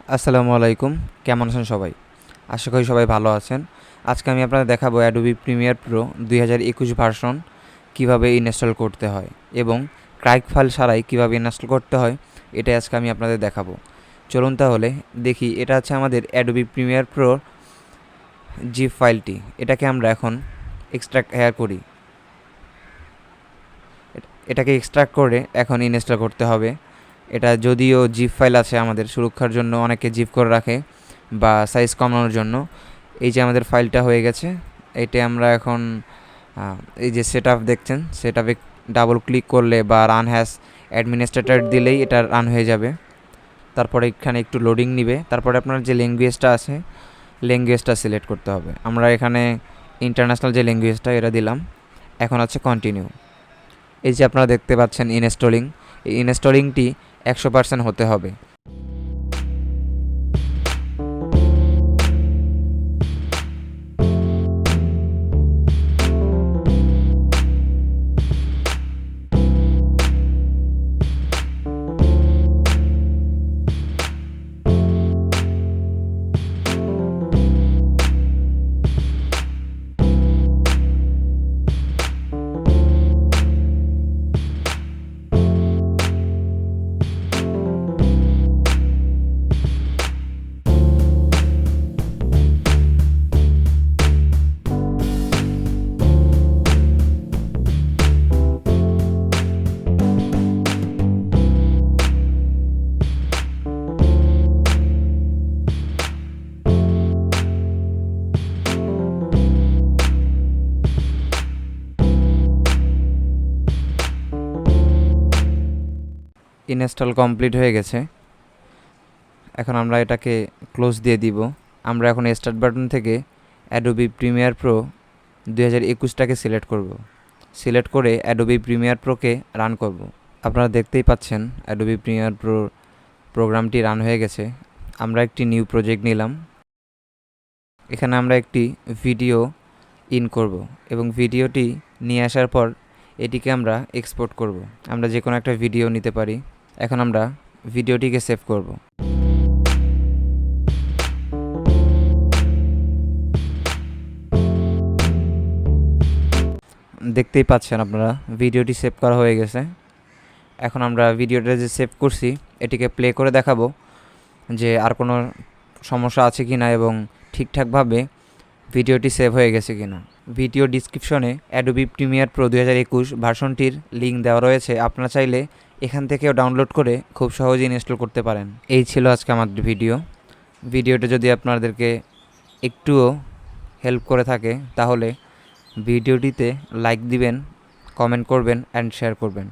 আসসালামু আলাইকুম। কেমন আছেন সবাই? আশা করি সবাই ভালো আছেন। আজকে আমি আপনাদের দেখাবো অ্যাডোবি প্রিমিয়ার প্রো 2021 ভার্সন কীভাবে ইনস্টল করতে হয় এবং ক্র্যাক ফাইল ছাড়াই কীভাবে ইনস্টল করতে হয়, এটাই আজকে আমি আপনাদের দেখাবো। চলুন তাহলে দেখি। এটা হচ্ছে আমাদের অ্যাডোবি প্রিমিয়ার প্রোর জিপ ফাইলটি। এটাকে আমরা এখন এক্সট্রাক্ট করি। এটাকে এক্সট্রাক্ট করে এখন ইনস্টল করতে হবে। এটা যদিও জিপ ফাইল আছে, আমাদের সুরক্ষার জন্য অনেকে জিপ করে রাখে বা সাইজ কমানোর জন্য। এই যে আমাদের ফাইলটা হয়ে গেছে। এটা আমরা এখন এই যে সেট আপ দেখছেন, সেট আপে ডাবল ক্লিক করলে বা রান হ্যাজ অ্যাডমিনিস্ট্রেটর দিলেই এটা রান হয়ে যাবে। তারপরে এখানে একটু লোডিং নিবে। তারপরে আপনার যে ল্যাঙ্গুয়েজটা আছে, ল্যাঙ্গুয়েজটা সিলেক্ট করতে হবে। আমরা এখানে ইন্টারন্যাশনাল যে ল্যাঙ্গুয়েজটা এটা দিলাম। এখন আছে কন্টিনিউ। এই যে আপনারা দেখতে পাচ্ছেন ইনস্টলিং, এই ইনস্টলিংটি 100% হতে হবে। ইনস্টল কমপ্লিট হয়ে গেছে। এখন আমরা এটাকে ক্লোজ দিয়ে দিব। আমরা এখন স্টার্ট বাটন থেকে অ্যাডোবি প্রিমিয়ার প্রো 2021টাকে সিলেক্ট করব। সিলেক্ট করে অ্যাডোবি প্রিমিয়ার প্রোকে রান করব। আপনারা দেখতেই পাচ্ছেন অ্যাডোবি প্রিমিয়ার প্রো প্রোগ্রামটি রান হয়ে গেছে। আমরা একটি নিউ প্রজেক্ট নিলাম। এখানে আমরা একটি ভিডিও ইন করব এবং ভিডিওটি নিয়ে আসার পর এটিকে আমরা এক্সপোর্ট করব। আমরা যে কোনো একটা ভিডিও নিতে পারি। এখন আমরা ভিডিওটিকে সেভ করব। দেখতেই পাচ্ছেন আপনারা ভিডিওটি সেভ করা হয়ে গেছে। এখন আমরা ভিডিওটা যে সেভ করছি এটিকে প্লে করে দেখাবো যে আর কোনো সমস্যা আছে কি না এবং ঠিকঠাকভাবে ভিডিওটি সেভ হয়ে গেছে কি না। ভিডিও ডিসক্রিপশনে অ্যাডোবি প্রিমিয়ার প্রো 2021 ভার্সনটির লিঙ্ক দেওয়া রয়েছে। আপনারা চাইলে এখান থেকেও ডাউনলোড করে খুব সহজেই ইনস্টল করতে পারেন। এই ছিল আজকে আমাদের ভিডিওটা যদি আপনাদেরকে একটুও হেল্প করে থাকে তাহলে ভিডিওটিতে লাইক দিবেন, কমেন্ট করবেন অ্যান্ড শেয়ার করবেন।